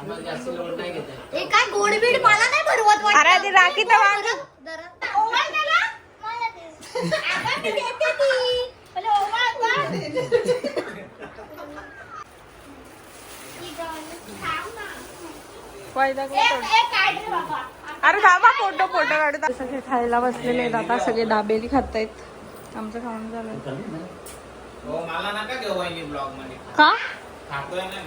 हे काय गोडबीड मला नाही भरवत वाटतं. अरे ती राखी तर वांग ओवाळ त्याला. मला दे. अगं मी देते ती. पहिले ओवाळ बघ. अरे थांबा फोटो काढत. सगळे खायला बसलेले आहेत आता. सगळे दाबेली खातायत. आमचं खाऊन झालं मला नका देऊ वहिनी ब्लॉग मध्ये. का खातोय ना.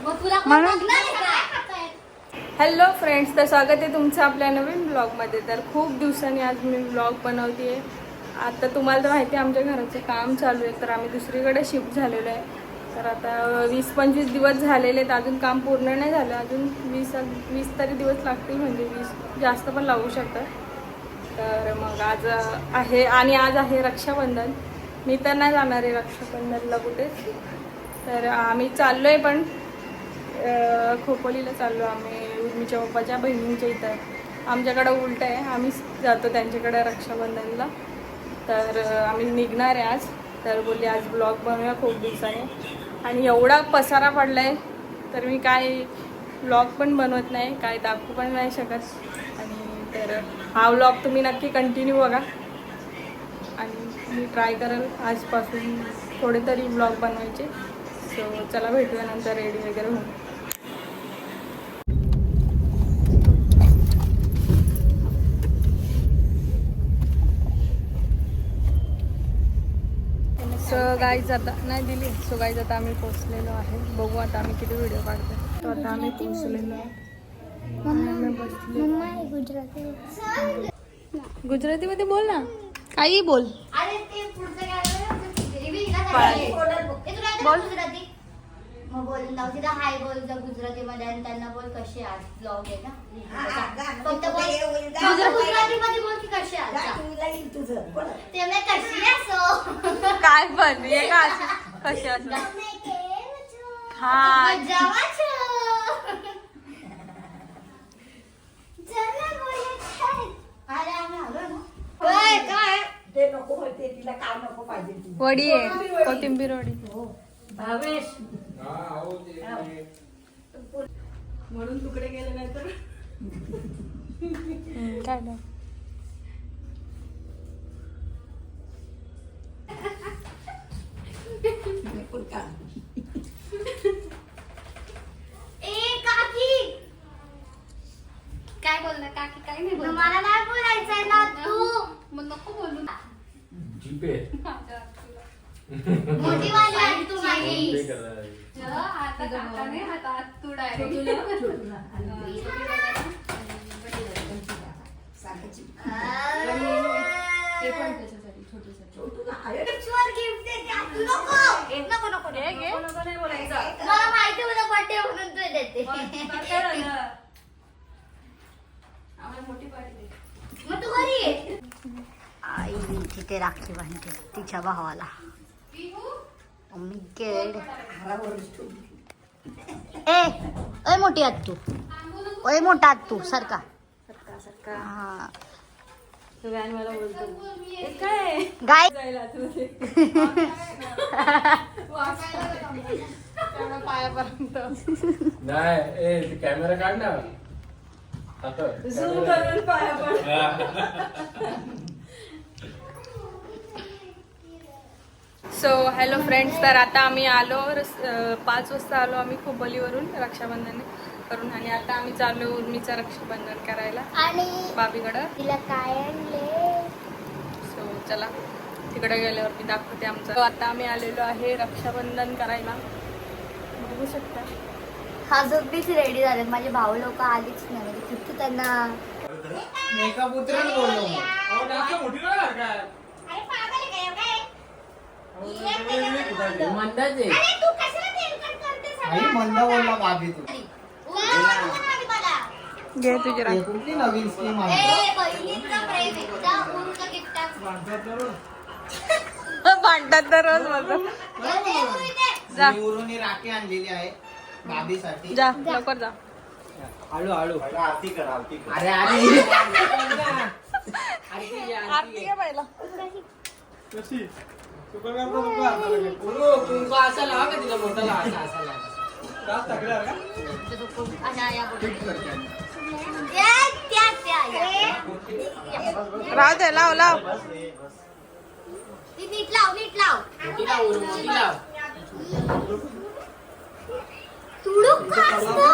हॅलो फ्रेंड्स, तर स्वागत आहे तुमचं आपल्या नवीन ब्लॉगमध्ये. तर खूप दिवसांनी आज मी ब्लॉग बनवते. आता तुम्हाला तर माहिती आहे आमच्या घराचं काम चालू आहे, तर आम्ही दुसरीकडे शिफ्ट झालेलो आहे. तर आता 20-25 दिवस झालेले आहेत, अजून काम पूर्ण नाही झालं. अजून 20 तरी दिवस लागतील, म्हणजे 20 जास्त पण लागू शकतात. तर मग आज आहे, आणि आज आहे रक्षाबंधन. मी तर नाही जाणार आहे रक्षाबंधनला कुठेच. तर आम्ही चाललो आहे, पण खोपोलीला चाललो आम्ही उर्मीच्या पप्पाच्या बहिणींच्या इथं. आमच्याकडं उलट आहे, आम्ही जातो त्यांच्याकडे रक्षाबंधनला. तर आम्ही निघणार आहे आज. तर बोलली आज ब्लॉग बनवूया खूप दिवसाने, आणि एवढा पसारा पडला आहे तर मी काय ब्लॉग पण बनवत नाही, काय दाखवू पण नाही शकत. आणि तर हा ब्लॉग तुम्ही नक्की कंटिन्यू बघा, आणि मी ट्राय करेल आजपासून थोडे तरी ब्लॉग बनवायचे. सो चला भेटूया नंतर रेडी वगैरे होऊन. सो गाईज आता नाही दिली. सो गाईज आता आम्ही पोचलेलो आहे. बघू आता आम्ही किती व्हिडिओ काढतो. तर आता आम्ही पोचलेलो आहे. गुजरातीमध्ये बोल ना, काही बोल. अरे ते पुढचं काय बोल. गुजराती मग बोल नवजीला हाय बोल जा गुजरातीमध्ये, आणि त्यांना बोल कशी आज ब्लॉग आहे ना. फक्त गुजराती मध्ये बोल की कशी आज ते मी कशी असो काय पण हे का कशी असं हा वडी आहे, कोथिंबीर वडी. म्हणून तुकडे गेले नाही तर काय नाही. काय बोलणार काकी? काय नाही बोल. मला नाही बोलायचंय ना तू. मग नको बोलू. मोठी वाली आहे तू माझी. आता काकाने हातात तू डायरेक्ट ते पण त्याच्यासाठी नको नको घे घे. नाही बोलायचं. मला माहिती होतं बर्थडे म्हणून तू देते. आम्हाला मोठी पार्टी दे. मग तू घरी ये. आई तिथे राखी बांधते तिच्या भावाला. ए मोठी आत तू. ओय मोठा आत तू सरका. हा व्हॅन मला बोलतो काय गाय पायापर्यंत नाही कॅमेरा काढ ना. झूम करून पाया पड. सो हॅलो फ्रेंड्स, तर आता आम्ही आलो 5 वाजता आलो आम्ही खोपोलीवरून रक्षाबंधन करून, आणि आता आम्ही चाललो उर्मीचं रक्षाबंधन करायला आणि बाबीकडं. तिला काय आणले. सो चला तिकडे गेल्यावर मी दाखवते आमचं. आता आम्ही आलेलो आहे रक्षाबंधन करायला, बघू शकता. अजूनच रेडी झाले माझे भाऊ लोक आलीच नाही, म्हणजे किती त्यांना मेकअप उतरच बोललो मग. मंदा बोलला बाबी तू. घे तुझी राखी. कुठली नवीन स्कीम आहे? भांडतात तर रोज बोलतो. जा. उरुनी राखी आणलेली आहे बाबीसाठी. जा लवकर जा. हळू हळू आरती कर आरती कर. अरे आरती घे पहिला. कुंकू असा लावा का तिला मोठा लावा असा लावा. अशा या राहू दे, लाव लाव. नीट लाव नीट लाव. तुडूक का असतं?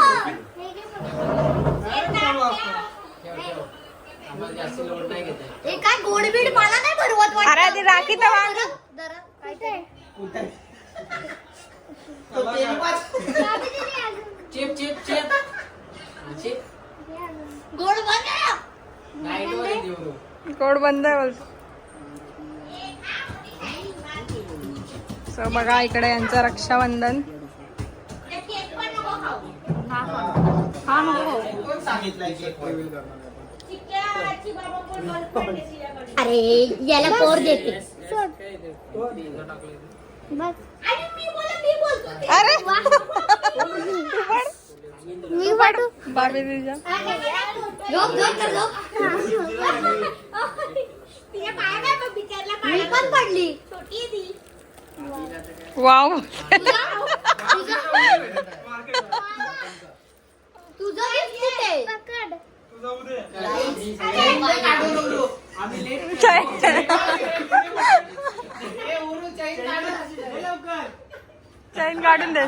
हे काय गोडबीड मला नाही भरवत वाटतं. अरे ती राखी तर वांग. जरा काय ते? चिप चिप चिप चिप गोड बंद आहे. लाईट वर देऊ. कोड बंद आहे बोलतो. सो बघा इकडे यांचं रक्षाबंधन. ते केक पण नको खाऊ. हा नको. कोण सांगितलंय की अरे याला पोर देते. अरे मी वाटू बाबी तुझ्या झोप झोप कर झोप. मी पण पडली. छोटी ती. वाव. तुझं gift कुठे? पकड. चैन काढून दे.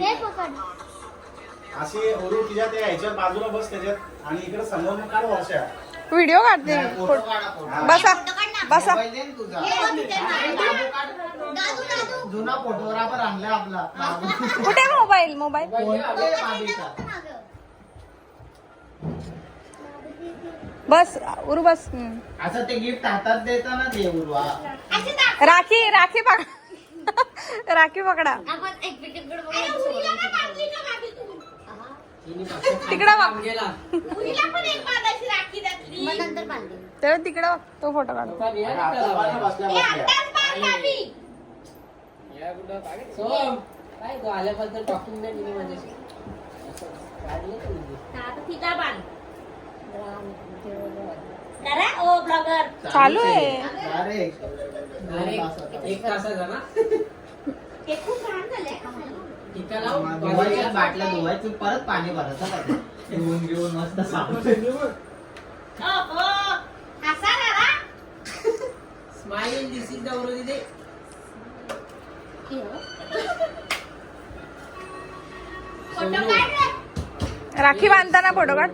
हे पकड. अशी ओरू तुझ्या त्या ह्याच्यावर बाजूला बस त्याच्यात आणि इकडे समोर काढ वर्षा. व्हिडिओ काढते. फोटो काढा फोटो. बसा बसा. मोबाईल दे ना तुझा. हे बघ तिथे दादू दादू. जुना फोटोग्राफर आणला आपला बाबू. कुठे मोबाईल मोबाईल. कोणते बाबीचा? बस उरू बस. असं ते गिफ्ट हातात देताना ते उरवा. राखी राखी पकडा. राखी पकडा. आपण एक मिनिट बघूया. तिकडं बघ. मग नंतर बांधली. तेव्हा तिकडं बघ. तो फोटो काढ. काय तू आल्याबद्दल टॉकिंग नाही दिली माझ्याशी. चालू आहे. अरे एक तासाचा ना. धुवायच्या बाटल्या धुवायचं परत पाणी भरायचं. घेऊन घेऊन मस्त smile. This is the they. Rakhi बांधताना फोटो काढ.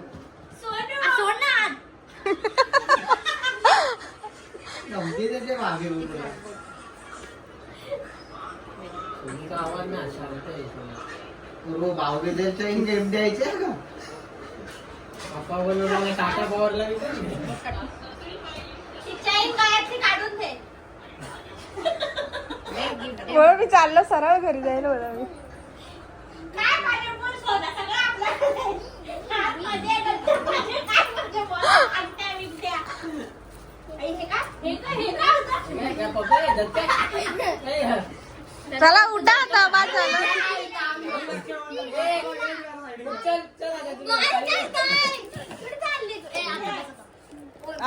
गमती त्याचे मागे तुमचा आवाज ना पूर्व भाऊबीजेचा गेम द्यायचे का पप्पा बनवला टाटा पॉवरला काढून दे. बोल मी चाललो सरळ घरी जायला बोला मी. काय माझ्या पण सोना सगळं आपलं. आतमध्ये अंगठ्या बिंगठ्या. हे का होतं? चला उठा आता बाद झालं.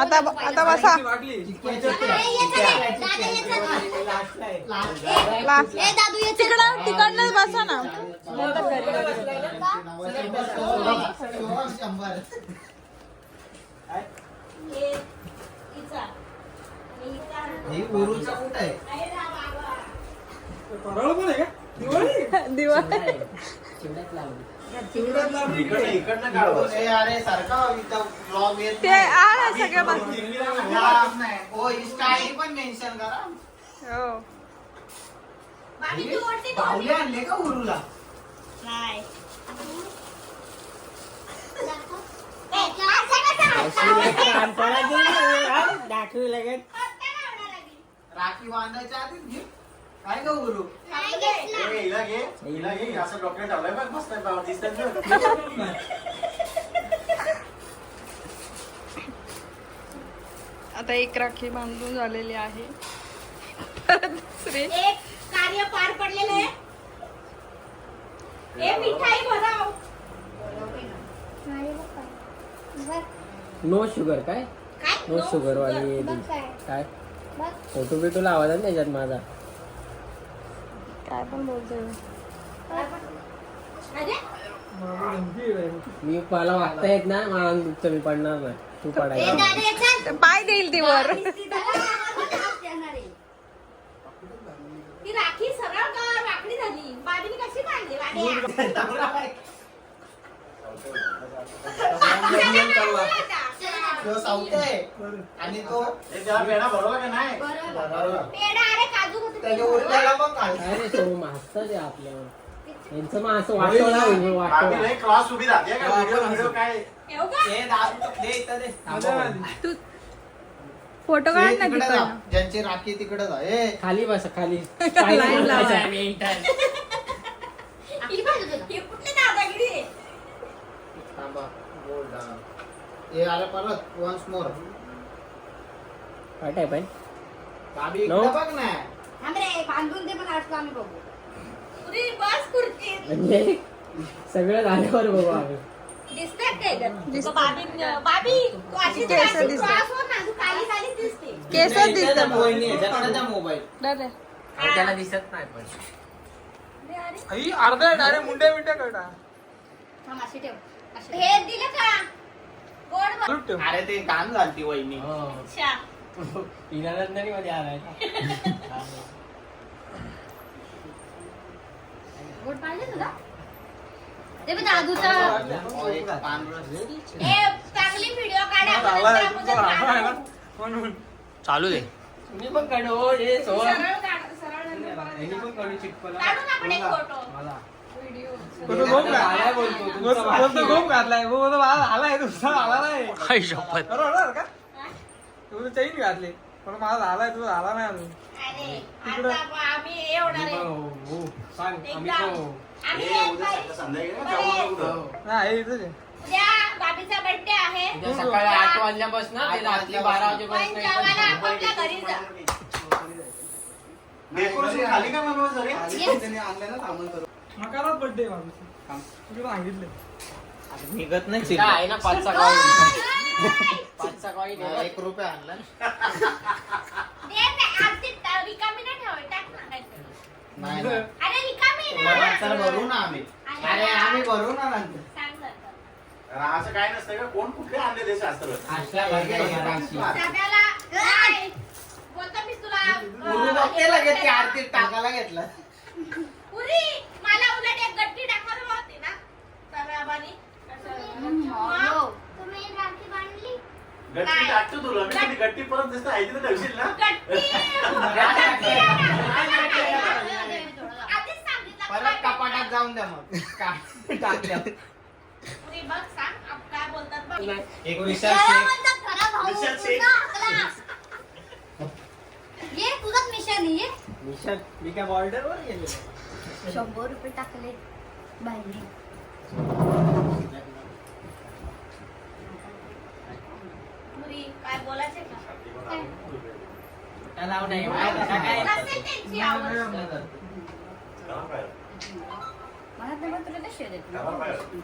आता आता बसा. तिकडं तिकडनं बसा ना. उरूचा कुठं आहे? दिवाळी इकडनं काढ. अरे सारखा ब्लॉग येत ते आहे सगळे बस. नाही. हो इंस्टा आयडी पण मेन्शन करा. हो बाहुले आणले का उरूला? राखी बांधायच्या आधीच घे. काय ग उरू? हिला घे हिला घे असं डॉक्टर ठेवलंय बघ मस्त दिसतात. आता एक राखी बांधून झालेली आहे. दुसरी एक कार्य पार पडलेलं आहे. हे मिठाई भराव. नो शुगर काय नो शुगर वाली काय फोटो बिटो लावा ना त्याच्यात माझा. काय पण बोलतोय. अरे मी मला वागता येत ना मला दुखतं मी पडणार नाही तू ए, पडायला दादा, चल. पाय देईल ती वर. ती त्याला हात देणार आहे. ती राखी सरळ कर, वाकडी झाली. बाबीने कशी काढली वाड्या? तो सावतोय आणि तो हे त्याला पेढा भरवला का नाही बरोबर. पेढा, अरे काजू होते. त्याच्या उरल्याला पण काढ. काय रे तो मास्तर आहे आपल्यावर यांचं मग असं वाटवला बाबी वाटवला लय क्रॉस उभी राहते का व्हिडिओ काय येऊ का? हे दाब दे इथं दे. तू फोटो काढ ना तिकडे तिकडं. जा. ज्यांची राखी तिकडे जा. ए खाली बस खाली लाईन लावा. ही बाजू दे ना. ही कुठली दादागिरी आहे? थांबा. Hold down. हे आलं परत वन्स मोर. काय टाईप आहे बाबी No. इकडे बघ ना. थांब रे, बांधून दे, पण आज आम्ही बघू. पुरी बस कुर्ती. म्हणजे सगळं झाल्यावर बघू आम्ही दिसतात काय गं? बाबी, तू अशी केस दिसते. दिसतात. क्रॉसवर ना, तू काली काली दिसते. केसच दिसतं मग. वहिनी ह्याच्याकडे द्या मोबाईल. दादा. त्याला दिसत नाही पण. थांब, अशी ठेव. अशी. हे दिलं का? गोड बघ. अरे ते काम झालती वहिनी. अच्छा. इनानंदनी मध्ये आलाय गोड पाहिजे तुला? ते बघ दादूचा. हो, एक पांढरं. ए, चांगली व्हिडिओ काढा. चालू दे. तुम्ही पण काढो हे सोड सरळ काढ, सरळ नंतर बघा. यांनी पण काढू चिटकला काढू ना आपण एक फोटो. मला व्हिडिओ. आलाय बोलतो तुमचा गोप घातलाय आलाय तुझा आला नाही हाय शपथ. बरोबर का हा? तू चैन घातली पण माझा आलाय तुझा आला नाही अजून. अरे, आता आम्ही हे होणार आहे. हो सांग आम्ही एकदम. तो आम्ही हे एक उद्या बाई- संध्याकाळी ना जाऊ नका कुठं. नाही हे इथंच आहे. उद्या बाबीचा बर्थडे आहे. उद्या सकाळी 8 वाजल्यापासून ते रात्री 12 पण वाजेपर्यंत जेवायला आपापल्या घरी जा. डेकोरेशन खाली का मग सगळे मकारात बर्थडे बाबूची तुला सांगितलं. निघत नाही काय चिल्लर. आहे ना 5 ओय, सकाळी ओय. 5 सकाळी ₹1 आणला ना. दे ते, आरती रिकामी नाही ठेवायची, टाक ना काहीतरी. नाही ना. अरे रिकामी आहे बरं, ना. चल भरू ना आम्ही. अरे आम्ही भरू ना नंतर. सांग जरा. असं काय नसतं का कोण कुठे आणले ते शास्त्र आजच्या भाग्याची. सगळ्याला काय? बोलतो मी तुला. पूर्वी बघते लगेच ती आरती टाकायला घेतलं. पुरी, मला उलट एक गट्टी टाकायला होती ना सगळ्याबानी. तुम्ही राखी बांधली? गट्टी टाकतो तुला मी कधी गट्टी परत दिसतं आहे तिथे ठेवशील ना. गट्टी. आधीच सांगितलं परत काय कपाटात जाऊन द्या मग. टाकल्या. पुरी बघ, सांग आप काय बोलतात बघ. एक त्याला विशाल शेख. म्हणतात खरा भाऊ, मिशन शेख. तुझा हकला. ये तुझंच मिशन आहे, ये. मिशन मी काय बॉर्डर वर गेलो ₹100 टाकले बाहेर. पुरी, काय बोलायचे का? नाव नाही काय नसेल त्यांची आवड. करा पाहिजे. मला तेव्हा तुला ते शेअर देते. करा पाहिजे.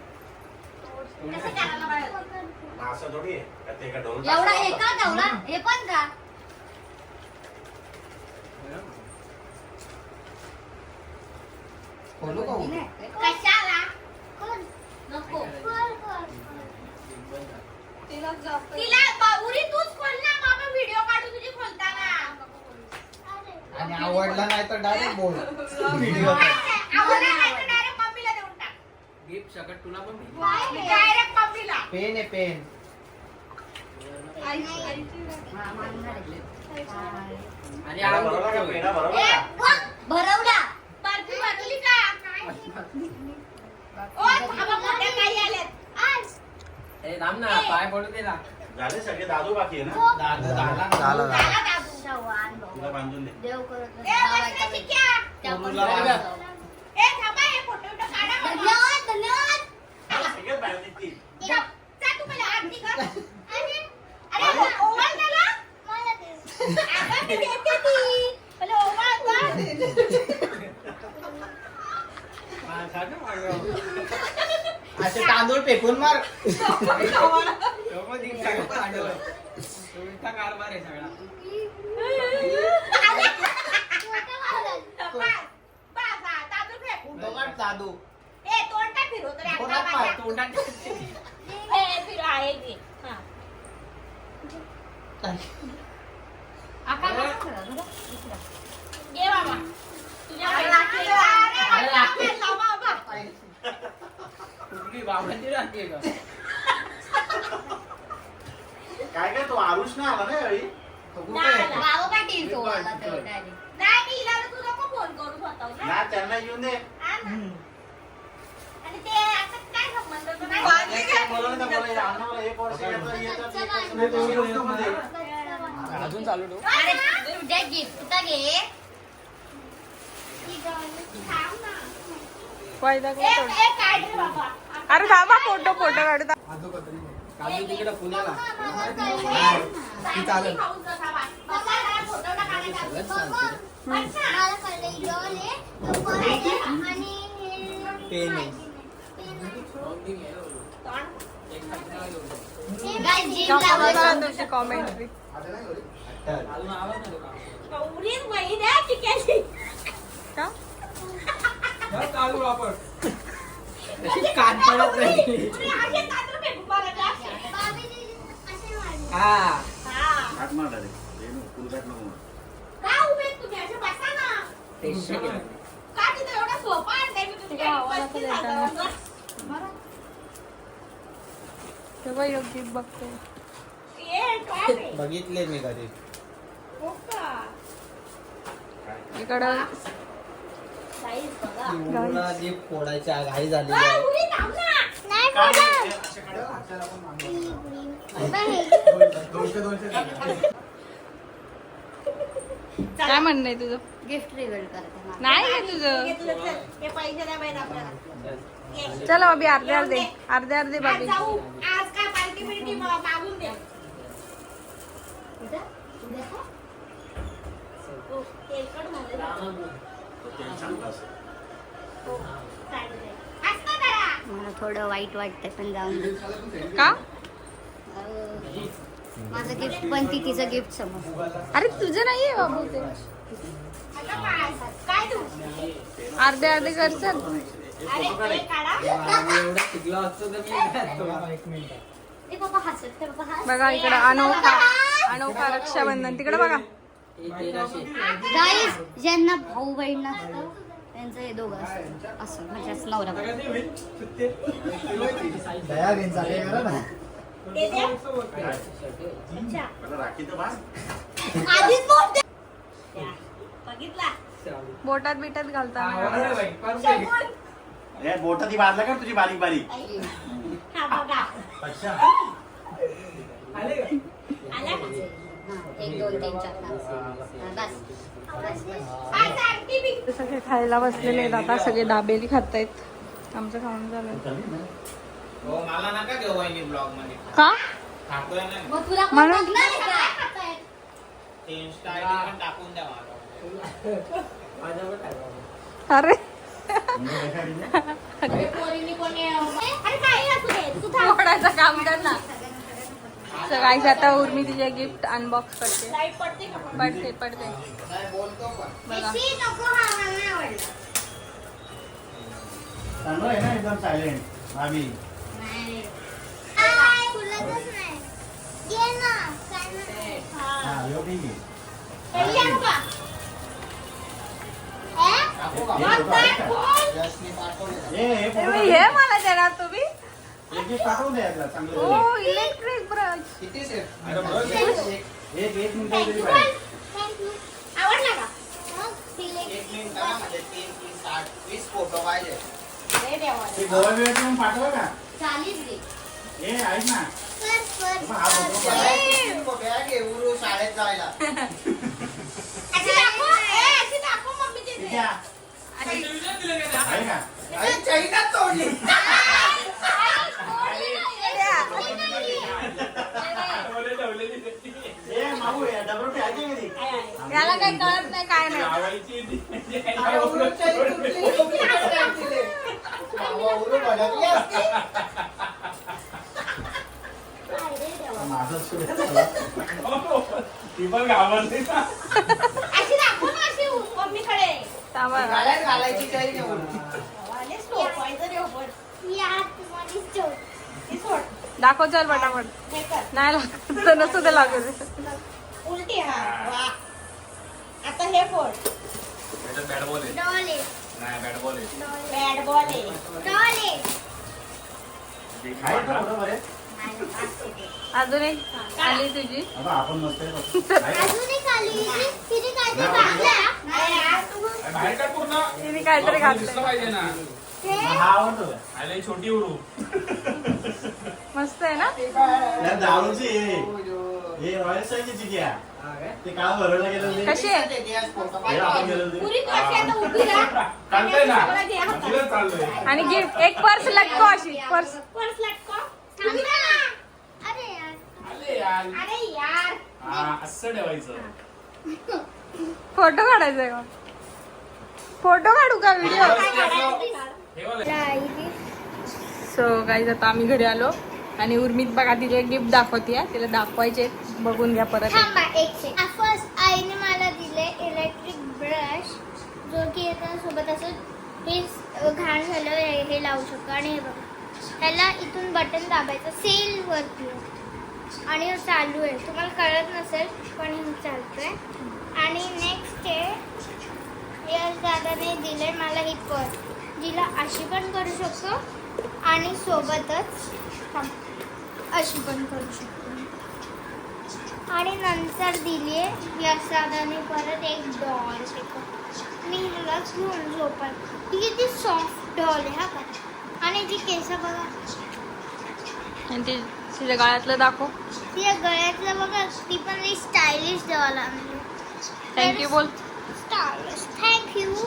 कसं करायला पाहिजे? मग असं थोडी आहे का ते का ढोल एवढा एका ठेवला, हे पण का? खोलू का उघडू? कशाला? नको. तिला उरी तूच खोल ना, बाबा व्हिडिओ काढू तुझी खोलताना. आणि आवडला नाही तर डायरेक्ट बोल. व्हिडिओ आवडला नाही तर डायरेक्ट मम्मीला देऊन टाक. गिफ्ट सकट तुला पण डायरेक्ट मम्मीला. पेन आहे पेन. आणि पेढा भरवला का पेढा भरवला ए, का? वा, भरवला. बर्फी भरवली का? ओ, थांबा, मोठ्या काही आल्यात. आज. ए थांब ना पाय पडू दे ना झाले सगळे दादू बाकी आहे ना. दादा झाला. झाला दादू. जवान भाऊ. तुला बांधून दे. देव करत नाही. त्या पण पोरूला बांधा. ए, थांबा, हे फोटो बिटो काढा. धन्यवाद, धन्यवाद. सगळेच बाहेर निघतील. जा, तू मला आरती कर. अरे, ओवाळ त्याला. अगं, मी देते ती. मला ओवाळ कर. असे तांदूळ फेकून मार. कारभार आहे सगळा बस, बस, दादू ए तोंडात फिरव तरी तोंडात आता पाय, माझ्या. तोंडात ए फिरव आहे की हा आका नको फिरव, बरं? दुसरा. घे बाबा तुझ्या बहिणीची. अरे राखी. लाव बाबा. कुठली बाबांची राखी आहे का? काय काय तो आरुष नाही आला ना यावेळी तो कुठे आहे? बाबा पाटील तो आला तो डायरेक्ट. नाही मी हिला तू नको फोन करू स्वतःहून. ना त्यांना येऊन दे हा ना. आणि ते आता काय संबंध तो नाही. बोलवलं तर बोलायचं. आम्हाला 1 वर्ष येतं, येतं, येतं. मध्ये. अजून चालू ठेव. अरे तुझ्या गिफ्ट घे. वायदा ए, कोण? ए, काढ रे बाबा. अरे थांबा फोटो काढू काजू तिकडे पुण्याला ती चालेल. खाऊन जा, थांबा. बाबा, जरा फोटोला काढायचा. मला कळलं, इडोल आहे, पेपर आहे, आणि हे पेन आहे. Guys, gym लावायचं. तुझी कॉमेंट्री एवढीच बहीण आहे चिक्याची. का चालू वापर. कान पडत नाही. पुढे असे कात्र फेकून मारायचे असे. हा हा. हात मार direct. हे नको, फुलगाठ नको मार. का उभे आहेत तुम्ही? असे बसा ना. टेस्ट केलं. का तिथं एवढा सोफा आणलाय मी तुमच्या आवाज घरी? आता 35,000 वर. तेव्हा योग्य बघते ये, काय रे? बघितले मी कधी. हो का? इकडं Guys, बघा. मुलाला जी फोडायची घाई झाली ओय, आहे. उडी थांब ना. नाही काय बोला. नाही, असे काढा. आपल्याला पण मागं. काय म्हणणं आहे तुझं? गिफ्ट रिव्हील करते नाही आहे तुझं. हे पैसे द्या बाई आपल्याला. ये. चला बाबी अर्धे अर्धे अर्धे अर्धे आज बाबी जाऊ. आज काय पार्टी बिर्टी मागून दे. उद्या? उद्या का? हो, तेलकट झालं. तो तेल चांगलं असेल. हो, चालतंय. असतं जरा. मला थोडं वाईट वाटतंय पण जाऊन दे. का माझं गिफ्ट पण ती तिचं गिफ्ट समज. अरे तुझं नाहीये बाबू ते आता काय देऊ? अर्धे अर्धे करचल. अरे हे काढा. एवढं शिकलो असतो तर मी ए बाबा हसत बाबा हस. बघा इकडं अनोखा अनोखा रक्षाबंधन तिकडे बघा. गाईज ज्यांना भाऊ बहीण नसतं त्यांचं हे दोघं असतं असं म्हणजे असं नवरा बायको. दया घेऊन चालेल करा ना. ते द्या. मला राखी तर बांध. आधीच बोट दे. बघितला बोटात बिटात घालताना शंभर. हे बोटं ती बांधला का तुझी बारीक बारीक? हा बघा अच्छा. आला का? हा, 1 2 3 4 5 बस. काय सांगते मी? सगळे खायला बसलेले आहेत आता सगळे दाबेली खातायत. आमचं खाऊन झालं. हो मला नका घेऊ वहिनी ब्लॉग मध्ये. का टाकूया ना. मग तुला कोण म्हणून- बघणार आहे का? काय खाताय? ते इंस्टा आयडी पण टाकून द्या मला. अरे अरे पोरींनी कोणी अरे काही असू दे तू थांब. फोडायचं काम कर ना. सगळ्याच आता उर्मी तिचे गिफ्ट अनबॉक्स करते. लाईट पडते का? पडते पडते नाही बोलतो पण. बघा. शी, नको हा मला नाही आवडला. चांगलं आहे ना एकदम सायलेंट भाभी. नाही. काय? फुलतच नाही. घे ना. काय नाही. हा हा. ह्यो ठीक आहे. पहिली आणू का? हे? टाकू का? हे मग फोटो काय? आहे का? कोण? जसनी पाठवले. हे फोटो हे मला देणार तुम्ही. एक एक पाठवून द्या यातला चांगलं. हो इलेक्ट्रिक ब्रश. किती सेट? एक मिनिट Thank तरी you. पाहिजे. Thank you. आवडला का? मग तिला एक मिनिट करा म्हणजे 3 3 60 20 फोटो पाहिजे. लय देवाला. ते गोवा बिवाची पण पाठवा का? 40 दे. हे ऐक ना. कर. हा फोटो मला 3 फोटो आहे घे उरू शाळेत जायला. अशी दाखव. अशी दाखव मम्मीची ठीक ते. आहे. आहे का? अरे चैना तोडली. हे माऊ हे डबरोटी आहे की कधी? याला काही कळत नाही काय नाही. अरे उरू चैन तुटली. बाबा उरू भडकली असती. माझं सुरू झालं. ती पण घाबरली ना. अशी दाखव ना अशी मम्मीकडे. थांबा. घालायची चैन आहे उरू. आले यार तुम्हारी चोट. दाखव चल पटापट. नाही लागत तर नसतं ते लागू दे. उलटी हा वा. आता हे फोड. बॅट बॉल आहे डॉले नाही बॅट बॉल आहे बॅट बॉल आहे. डॉले. आहे का बरोबर आहे? अजून एक आली तुझी. आता आपण मस्त आहे बघ. आहे का? अजून एक आली तिने काय ते घातलं. बाहेर काय पूर्ण तिने काहीतरी दिसलं घातलं. पाहिजे ना हा आवडतो का? आले छोटी उरू मस्त आहे ना. या दारूची हे रॉयल साईजची घ्या. ते काय भरवलं गेलं ते? कशी आहे. हे आपण गेलो ते. पुरी कशी आता उभी राहा. चालतंय ना मला दे हातात. तिलाच चाललोय आणि गिफ्ट एक पर्स लटको अशी पर्स. पर्स लटको. थांब ना. अरे यार. आले यार अरे यार. हा असं ठेवायचं फोटो काढायचा का. फोटो काढू का व्हिडिओ. ठेवायला सो गाईज आता आम्ही घरी आलो आणि उर्मित बघा तिचे गिफ्ट दाखवते. तिला दाखवायचे बघून घ्या परत. थांबा एक सेकंड. फर्स्ट आईने मला दिले इलेक्ट्रिक ब्रश जो की याच्या सोबत असं हे घाण झालं हे लावू शकतो. आणि हे बघा ह्याला इथून बटन दाबायचं सेल वरती आहे. आणि हे चालू आहे तुम्हाला कळत नसेल पण हे चालतंय. आणि नेक्स्ट आहे यश दादाने दिले मला ही पर्स जिला अशी पण करू शकतो आणि सोबतच अशी पण करू शकतो. आणि नंतर दिली आहे यश दादाने परत एक डॉल. मी ह्याला घेऊन झोपत. ही किती सॉफ्ट डॉल आहे हा का. आणि जी केस बघा आणि ती तिच्या गळ्यातलं दाखव. तिच्या गळ्यातलं बघा ती पण स्टायलिश डॉल आणली. थँक्यू बोल. Stylish thank you.